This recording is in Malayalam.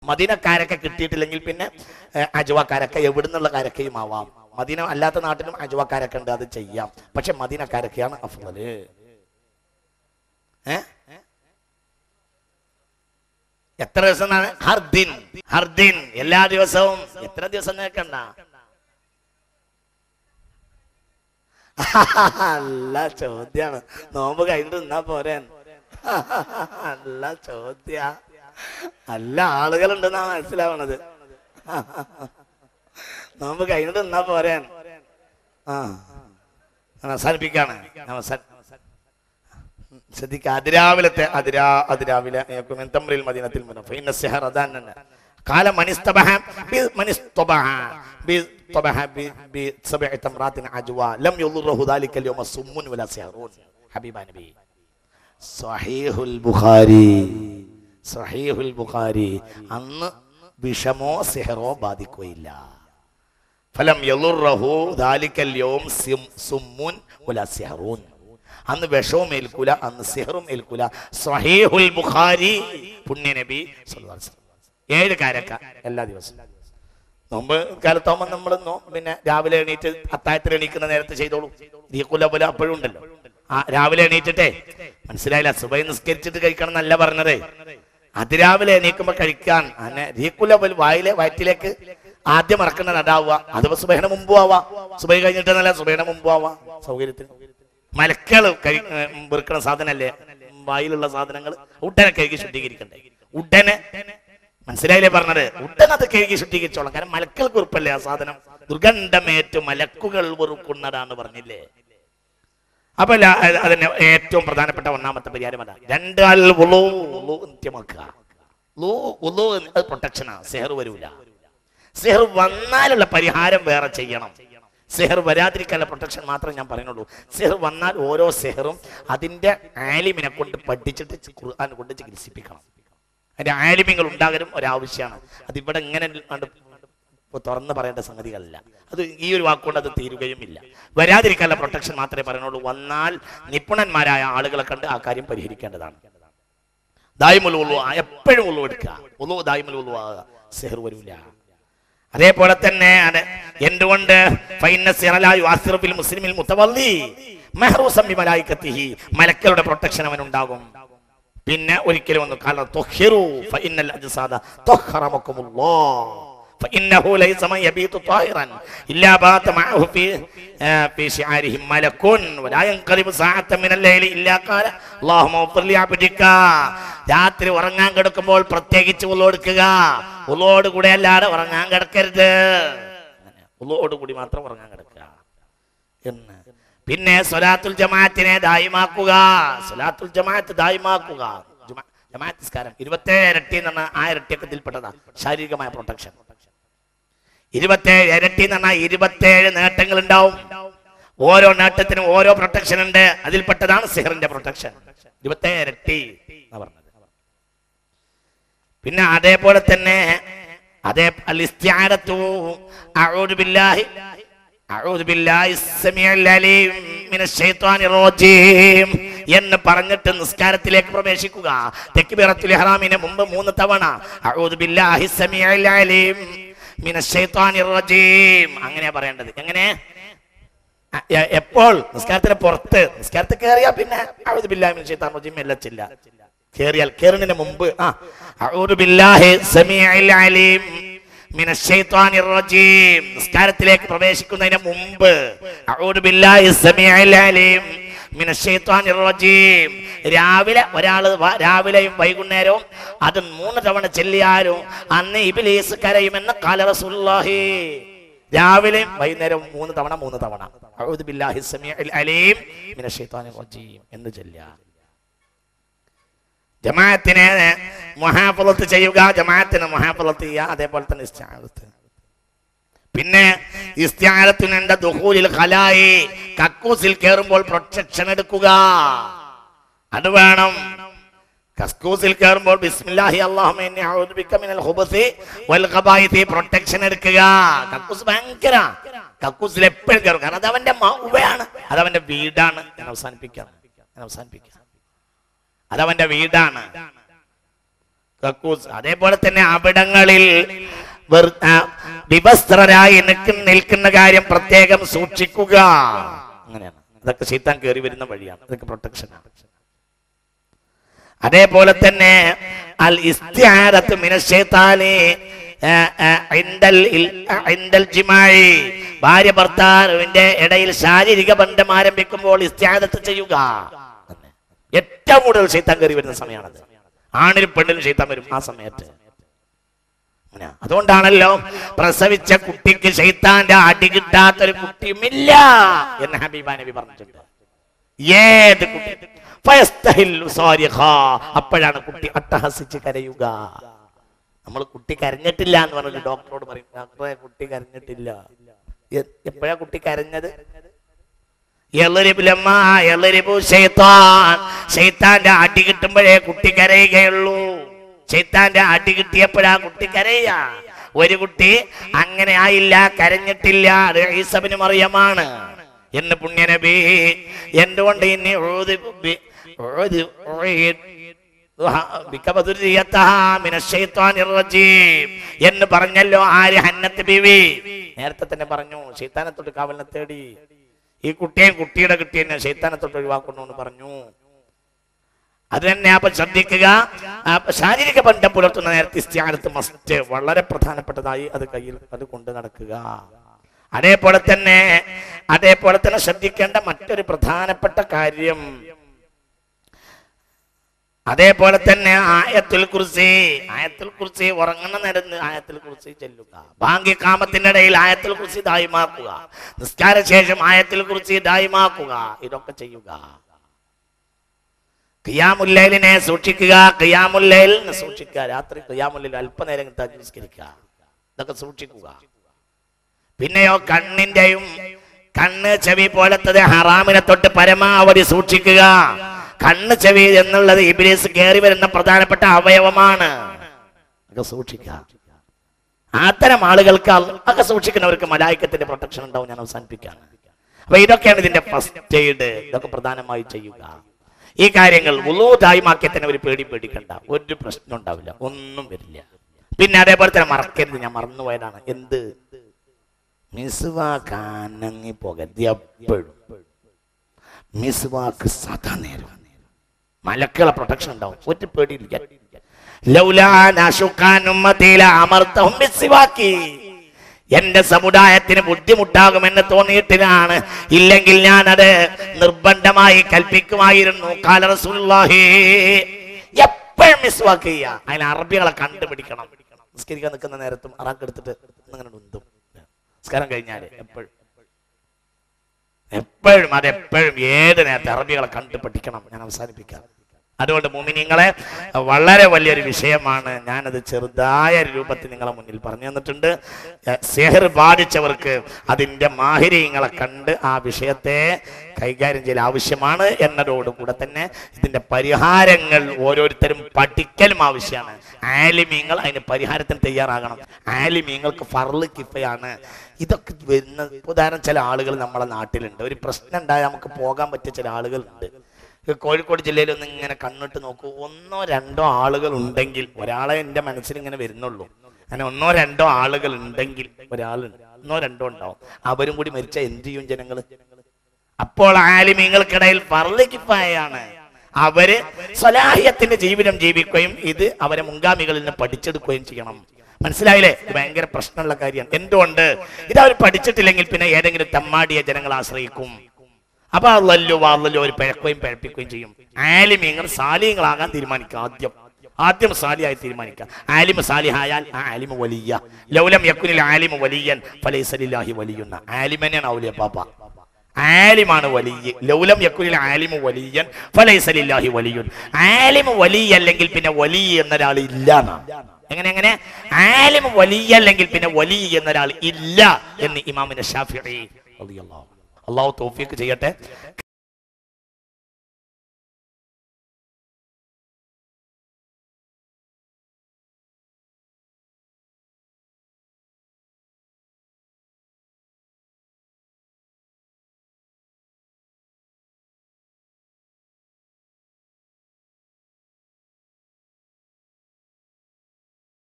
മദീനക്കാരൊക്കെ കിട്ടിയിട്ടില്ലെങ്കിൽ പിന്നെ അജ്വാക്കാരൊക്കെ എവിടുന്നുള്ള കാരക്കയും ആവാം. മദീന അല്ലാത്ത നാട്ടിലും അജ്വാക്കാരൊക്കെ ഉണ്ട്, അത് ചെയ്യാം. പക്ഷെ മദീനക്കാരൊക്കെയാണ് അഫ്ളല്. എത്ര ദിവസം? ഹർദിൻ. ഹർദിൻ എല്ലാ ദിവസവും. എത്ര ദിവസം നിൽക്കണ്ട? നല്ല ചോദ്യാണ്. നോമ്പ് കഴിഞ്ഞിട്ട് നിന്നാ പോരെ? നല്ല ചോദ്യ. നല്ല ആളുകളുണ്ടെന്നാ മനസ്സിലാവണത്. നോമ്പ് കഴിഞ്ഞിട്ട് നിന്നാ പോരെ? അവസാനിപ്പിക്കാണ്. ശ്രദ്ധിക്കുക. അതിരാവിലത്തെ അതിരാവിലെ മദീനത്തിൽ അന്ന് വിഷമോ സിഹറോ ബാധിക്കുകയില്ല. ഫലം യളുറഹു ദാലിക്കൽ യൗം സുമ്മുൻ വലാ സിഹറൂൻ. അന്ന് വിഷവും ഏൽക്കൂല, അന്ന് സിഹറും ഏൽക്കൂല. സ്വഹീഹുൽ ബുഖാരി. പുണ്യ നബി സല്ലല്ലാഹു അലൈഹി വസല്ലം 7 കാരക്ക എല്ലാ ദിവസവും. നോമ്പ് കാലത്താവുമ്പോൾ നമ്മൾ പിന്നെ രാവിലെ എണീറ്റ് അത്താഴത്തിൽ എണീക്കുന്ന നേരത്തെ ചെയ്തോളൂ. ദീഖുല പോലെ അപ്പോഴും ഉണ്ടല്ലോ. രാവിലെ എണീറ്റിട്ടേ, മനസ്സിലായില്ല, സുബഹി നിസ്കരിച്ചിട്ട് കഴിക്കണം എന്നല്ല പറഞ്ഞത്. അതിരാവിലെ എണീക്കുമ്പോ കഴിക്കാൻ ദീഖുല പോലെ വയറ്റിലേക്ക് ആദ്യം ഇറക്കുന്ന നടാവുക. അതിപ്പോ സുബഹിന് മുമ്പും ആവാ, സുബഹി കഴിഞ്ഞിട്ടെന്നല്ല, സുബഹിന് മുമ്പും ആവാ. സൗകര്യത്തിന് മലക്കള് വെറുക്കണ സാധനല്ലേ വായിലുള്ള സാധനങ്ങൾ ഉടനെ കഴുകി ശുദ്ധീകരിക്കണ്ടേ? ഉടനെ, മനസ്സിലായില്ലേ പറഞ്ഞത്? ഉടനെ അത് കഴുകി ശുദ്ധീകരിച്ചോളാം. കാരണം മലക്കൾക്ക് വെറുപ്പല്ലേ ആ സാധനം. ദുർഗന്ധമേറ്റു മലക്കുകൾ വെറുക്കുന്നതാണ് പറഞ്ഞില്ലേ? അപ്പൊ അതിന് ഏറ്റവും പ്രധാനപ്പെട്ട ഒന്നാമത്തെ പരിഹാരം അതാണ്. 2 നിത്യമാക്കുക. അത് പ്രൊട്ടക്ഷനാണ്. സെഹർ വരൂല. സെഹർ വന്നാലുള്ള പരിഹാരം വേറെ ചെയ്യണം. സെഹർ വരാതിരിക്കാനുള്ള പ്രൊട്ടക്ഷൻ മാത്രമേ ഞാൻ പറയുന്നുള്ളൂ. സെഹർ വന്നാൽ ഓരോ സെഹറും അതിന്റെ ആലിമിനെ കൊണ്ട് പഠിച്ചിട്ട് ഖുർആൻ കൊണ്ട് ചികിത്സിപ്പിക്കണം. അതിന്റെ ആലിമ്യങ്ങൾ ഉണ്ടാകലും ഒരാവശ്യമാണ്. അതിവിടെ ഇങ്ങനെ തുറന്ന് പറയേണ്ട സംഗതികളല്ല. അത് ഈ ഒരു വാക്കുകൊണ്ട് അത് തീരുകയും ഇല്ല. വരാതിരിക്കാനുള്ള പ്രൊട്ടക്ഷൻ മാത്രമേ പറയുന്നുള്ളൂ. വന്നാൽ നിപുണന്മാരായ ആളുകളെ കണ്ട് ആ കാര്യം പരിഹരിക്കേണ്ടതാണ്. ദായിമുൽ വുളു, എപ്പോഴും വുളു എടുക്കുക. വുളു ദായിമുൽ വുളു ആകുക, സെഹർ വരൂല. അതേപോലെ തന്നെ എന്തുകൊണ്ട് മലക്കളുടെ പ്രൊട്ടക്ഷൻ അവനുണ്ടാകും. പിന്നെ ഒരിക്കലും ഒന്ന് فإنه ليس من يبيت طاهرا إلا بات معه في شعارهم ملك ولا ينقلب ساعة من الليل إلا قال اللهم اغفر لعبدك. രാത്രി ഉറങ്ങാൻ കിടക്കുമ്പോൾ പ്രത്യേകിച്ച് ഉള്ളോടുക്കുക. ഉള്ളോട് കൂടെ അല്ലാതെ ഉറങ്ങാൻ കിടക്കരുത്. ഉള്ളോട് കൂടി മാത്രം ഉറങ്ങാൻ കിടക്കുക എന്ന്. പിന്നെ സ്വലാത്തുൽ ജമാഅത്തിനെ ദായിമാക്കുക. സ്വലാത്തുൽ ജമാഅത്ത് ദായിമാക്കുക. ജമാഅത്ത് നിസ്കാരം 27 ഇരട്ടി എന്ന് പറഞ്ഞാൽ ആ ഇരട്ടിയക്കത്തിൽപ്പെട്ടതാ ശാരീരികമായ പ്രൊട്ടക്ഷൻ. 27 ഇരട്ടി എന്ന് പറഞ്ഞാൽ 27 നേട്ടങ്ങൾ ഉണ്ടാവും. ഓരോ നേട്ടത്തിനും ഓരോ പ്രൊട്ടക്ഷൻ ഉണ്ട്. അതിൽപ്പെട്ടതാണ് സിഹറിന്റെ പ്രൊട്ടക്ഷൻ. 27 ഇരട്ടി എന്ന് പറഞ്ഞത്. പിന്നെ അതേപോലെ തന്നെ എന്ന് പറഞ്ഞിട്ട് നിസ്കാരത്തിലേക്ക് പ്രവേശിക്കുക. തക്ബീറത്തുൽ ഇഹ്റാമിന് മുമ്പ് 3 തവണ അഊദു ബില്ലാഹി സമീഉൽ അലീം മിനശ് ശൈത്വാനിർ റജീം അങ്ങനെയാ പറയേണ്ടത്. എങ്ങനെ? എപ്പോൾ? നിസ്കാരത്തിന് പുറത്ത്. നിസ്കാരത്തിൽ കയറിയാ പിന്നെ അഊദു ബില്ലാഹി മിനശ് ശൈത്വാനിർ റജീം എല്ലാം ചെല്ല. കേറുന്നതിന് മുമ്പ് അഊദു ബില്ലാഹി സമീഉൽ അലീം മിനശ് ശൈത്വാനിർ റജീം. നിസ്കാരത്തിലേക്ക് പ്രവേശിക്കുന്നതിന് മുമ്പ് അഊദു ബില്ലാഹി സമീഉൽ അലീം മിനശ് ശൈത്വാനിർ റജീം. രാവിലെ ഒരാള് രാവിലെയും വൈകുന്നേരവും അത് 3 തവണ ചെല്ലിയാലും അന്ന് ഇബ്ലീസ് കരയുമെന്ന് ഖാല റസൂലുള്ളാഹി. രാവിലെയും വൈകുന്നേരവും 3 തവണ അഊദു ബില്ലാഹി സമീഉൽ അലീം മിനശ് ശൈത്വാനിർ റജീം എന്ന് ചൊല്ലുക. ജമാഅത്തിനെ മുഹാഫളത്ത് ചെയ്യുക. ജമാഅത്തിനെ മുഹാഫളത്ത് ചെയ്യുക. അതേപോലെ തന്നെ ഇസ്തിആദത്ത്. പിന്നെ ഇസ്തിആദത്തുനുണ്ട് ദുഖൂലിൽ ഖലായി. കക്കൂസിൽ കയറുമ്പോൾ പ്രൊട്ടക്ഷൻ എടുക്കുക. അത് വേണം. കക്കൂസിൽ കയറുമ്പോൾ ബിസ്മില്ലാഹി അല്ലാഹുമ്മ ഇന്നി അഊദു ബിക മിനൽ ഖുബസി വൽ ഖബായിതി പ്രൊട്ടക്ഷൻ എടുക്കുക. കക്കൂസ് ഭയങ്കര. കക്കൂസിൽ എപ്പോഴും കയറും. കാരണം അത് അവന്റെ മൗവയാണ്, അത് അവന്റെ വീടാണ്. ഞാൻ അവസാനിപ്പിക്കാം. അതവന്റെ വീടാണ്. കക്കൂസ്. അതേപോലെ തന്നെ അവിടങ്ങളിൽ വിവസ്ത്രരായി നിൽക്കുന്ന കാര്യം പ്രത്യേകം സൂക്ഷിക്കുക. അങ്ങനെയാണ്. അതൊക്കെ ശൈത്താൻ കയറി വരുന്ന വഴിയാണ്. അതൊക്കെ പ്രൊട്ടക്ഷനാണ്. അതേപോലെ തന്നെ അൽ ഇസ്തിആദത്തു മിനശ് ശൈത്താനി ഇൻദൽ ജിമാഇ, ഭാര്യ ഭർത്താവിന്റെ ഇടയിൽ ശാരീരിക ബന്ധം ആരംഭിക്കുമ്പോൾ ഇസ്തിആദത്ത് ചെയ്യുക. ഏറ്റവും കൂടുതൽ ശൈത്താൻ കയറി വരുന്ന സമയമാണത്. ആണിനും പെണ്ണിനും ശൈത്താൻ വരും ആ സമയത്ത്. അതുകൊണ്ടാണല്ലോ പ്രസവിച്ച കുട്ടിക്ക് ശൈത്താന്റെ അടി കിട്ടാത്തൊരു കുട്ടിയുമില്ല എന്ന് ഹബീബ നബി പറഞ്ഞിട്ടുണ്ട്. ഏത് കുട്ടി അപ്പോഴാണ് കുട്ടി അട്ടഹസിച്ച് കരയുക. നമ്മൾ കുട്ടി കരഞ്ഞിട്ടില്ല എന്ന് പറഞ്ഞു ഡോക്ടറോട് പറയും, ഡോക്ടറെ കുട്ടി കരഞ്ഞിട്ടില്ല. എപ്പോഴാ കുട്ടി കരഞ്ഞത്? ശൈത്താന്റെ അടി കിട്ടുമ്പോഴേ കുട്ടി കരയുകയുള്ളൂ. ശൈത്താന്റെ അടി കിട്ടിയപ്പോഴാ കുട്ടി കരയുക. ഒരു കുട്ടി അങ്ങനെ ആയില്ല, കരഞ്ഞിട്ടില്ല, അത് ഈസ ഇബ്നു മറിയമാണ് എന്ന് പുണ്യനബി എന്തുകൊണ്ട് ഇനി എന്ന് പറഞ്ഞല്ലോ. ആര്? ഹന്നത്ത് ബീവി. നേരത്തെ തന്നെ പറഞ്ഞു ശൈത്താനെ തൊട്ട് കാവലിനെ തേടി. ഈ കുട്ടിയെയും കുട്ടിയുടെ കുട്ടിയെ ശൈത്താനെ തൊട്ട് ഒഴിവാക്കുന്നു എന്ന് പറഞ്ഞു. അത് തന്നെ. അപ്പൊ ശ്രദ്ധിക്കുക, ശാരീരിക ബന്ധം പുലർത്തുന്ന നേരത്തെ ഇസ്തിആദത്ത് മസ്റ്റ്, വളരെ പ്രധാനപ്പെട്ടതായി അത് കയ്യിൽ അത് കൊണ്ട് നടക്കുക. അതേപോലെ തന്നെ ശ്രദ്ധിക്കേണ്ട മറ്റൊരു പ്രധാനപ്പെട്ട കാര്യം, അതേപോലെ തന്നെ ആയത്തുൽ കുർസി ഉറങ്ങുന്ന നേരത്ത് ആയത്തുൽ കുർസി ചൊല്ലുക. ബാങ്കി കാമത്തിന്റെ ഇടയിൽ ആയത്തുൽ കുർസി ദായിമാക്കുക. നിസ്കാര ശേഷം ആയത്തുൽ കുർസി ദായിമാക്കുക. ഇതൊക്കെ ചെയ്യുക. ഖിയാമുൽ ലൈലിനെ സൂക്ഷിക്കുക. ഖിയാമുൽ ലൈലിനെ സൂക്ഷിക്കുക. രാത്രി ഖിയാമുൽ ലൈൽ അല്പനേരം നിസ്കരിക്കുക. ഇതൊക്കെ സൂക്ഷിക്കുക. പിന്നെയോ കണ്ണ് ചെവി പോലത്തത് ഹറാമിനെ തൊട്ട് പരമാവധി സൂക്ഷിക്കുക. കണ്ണ് ചെവി എന്നുള്ളത് ഇബ്ലീസ് കയറി വരുന്ന പ്രധാനപ്പെട്ട അവയവമാണ്. അതൊക്കെ സൂക്ഷിക്കുക. അത്തരം ആളുകൾക്ക് ഒക്കെ സൂക്ഷിക്കുന്നവർക്ക് മലായിക്കത്തിന്റെ പ്രൊട്ടക്ഷൻ ഉണ്ടാവും. ഞാൻ അവസാനിപ്പിക്കാണ്. അപ്പൊ ഇതൊക്കെയാണ് ഇതിന്റെ ഫസ്റ്റ് എയ്ഡ്. ഇതൊക്കെ പ്രധാനമായി ചെയ്യുക. ഈ കാര്യങ്ങൾ വുളൂ ദായിമാക്കിയ തന്നെ ഒരു പേടിക്കണ്ട, ഒരു പ്രശ്നം ഉണ്ടാവില്ല, ഒന്നും വരില്ല. പിന്നെ അതേപോലെ തന്നെ മറക്കരുത്, ഞാൻ മറന്നുപോയതാണ്. എന്ത്? മിസ്വാക്കാനങ്ങി പോകരുത്. എപ്പോഴും മിസ്വാക്ക് സദാ നേരം മലക്കുകളെ പ്രൊട്ടക്ഷൻ ഉണ്ടാവും. ഒരു പേടിയില്ല. എന്റെ സമുദായത്തിന് ബുദ്ധിമുട്ടാകുമെന്ന് തോന്നിയിട്ടാണ്, ഇല്ലെങ്കിൽ ഞാൻ അത് നിർബന്ധമായി കൽപ്പിക്കുമായിരുന്നു. കാല റസൂലുള്ളാഹി. എപ്പോഴും മിസ്വാക്ക് ചെയ്യുക. അതിന് അറബികളെ കണ്ടുപിടിക്കണം. നിസ്കരിക്കാൻ നിൽക്കുന്ന നേരത്തും അറാക്കെടുത്തിട്ട് അങ്ങനെ ഉന്തും. നിസ്കാരം കഴിഞ്ഞാല് എപ്പോഴും അതെപ്പോഴും ഏത് നേരത്തെ അറബികളെ കണ്ടുപഠിക്കണം. ഞാൻ അവസാനിപ്പിക്കാം. അതുകൊണ്ട് മുഅ്മിനീങ്ങളെ വളരെ വലിയൊരു വിഷയമാണ്. ഞാനത് ചെറുതായ രൂപത്തിൽ നിങ്ങളെ മുന്നിൽ പറഞ്ഞു തന്നിട്ടുണ്ട്. സിഹർ ബാധിച്ചവർക്ക് അതിൻ്റെ മാഹിരീങ്ങളെ കണ്ട് ആ വിഷയത്തെ കൈകാര്യം ചെയ്യൽ ആവശ്യമാണ് എന്നതോടുകൂടെ തന്നെ ഇതിൻ്റെ പരിഹാരങ്ങൾ ഓരോരുത്തരും പഠിക്കലും ആവശ്യമാണ്. ആലിമീങ്ങൾ അതിന് പരിഹാരത്തിന് തയ്യാറാകണം. ആലിമീങ്ങൾക്ക് ഫർള് കിഫയാണ്. ഇതൊക്കെ വരുന്ന ഉദാഹരണം ചില ആളുകൾ നമ്മളെ നാട്ടിലുണ്ട്. ഒരു പ്രശ്നം ഉണ്ടായാൽ നമുക്ക് പോകാൻ പറ്റിയ ചില ആളുകളുണ്ട്. കോഴിക്കോട് ജില്ലയിലൊന്നും ഇങ്ങനെ കണ്ണിട്ട് നോക്കൂ. 1-2 ആളുകൾ ഉണ്ടെങ്കിൽ, ഒരാളെ എൻ്റെ മനസ്സിൽ ഇങ്ങനെ വരുന്നുള്ളൂ, അങ്ങനെ 1-2 ആളുകൾ ഉണ്ടെങ്കിൽ, ഒരാളുണ്ട് 1-2 ഉണ്ടാവും. അവരും കൂടി മരിച്ച എന്ത് ചെയ്യും ജനങ്ങൾ? അപ്പോൾ ആലിമീങ്ങൾക്കിടയിൽ ഫർള് കിഫായാണ്. അവര് സ്വലാഹിയത്തിന്റെ ജീവിതം ജീവിക്കുകയും ഇത് അവരെ മുൻഗാമികളിൽ നിന്ന് പഠിച്ചെടുക്കുകയും ചെയ്യണം. മനസ്സിലായില്ലേ? ഇത് ഭയങ്കര പ്രശ്നമുള്ള കാര്യമാണ്. എന്തുകൊണ്ട്? ഇത് അവർ പഠിച്ചിട്ടില്ലെങ്കിൽ പിന്നെ ഏതെങ്കിലും തെമ്മാടിയെ ജനങ്ങൾ ആശ്രയിക്കും. അപ്പൊ അള്ളല്ലോ ഒരു പഴപ്പിക്കുകയും ചെയ്യും. ആലിമീങ്ങൾ സാലിഹ്യങ്ങളാകാൻ തീരുമാനിക്കുക. ആദ്യം സാലിഹായി തീരുമാനിക്കുക. ആലിമ സാലിഹായാൽ ആ ആലിമ വലിയ. ലൗലം യക്കുനിൽ ആലിമ വലിയൻ ഫലൈസ ലില്ലാഹി വലിയുന്ന. ആലിമനെയാണ് ഔലിയ പാപ്പ. ആലിമാണ് വലിയ. ലൗലം യക്കുനിൽ ആലിമ വലിയൻ ഫലൈസ ലില്ലാഹി വലിയുൻ. ആലിമ വലിയ അല്ലെങ്കിൽ പിന്നെ വലിയ എന്നൊരാൾ ഇല്ല. എങ്ങനെ ആലിമ വലിയ അല്ലെങ്കിൽ പിന്നെ വലിയ എന്നൊരാൾ ഇല്ല എന്ന് ഇമാമിനെ ഷാഫിഈ റളിയല്ലാഹു അൻഹു. അല്ലാഹു തൗഫീഖ് ചെയ്യട്ടെ.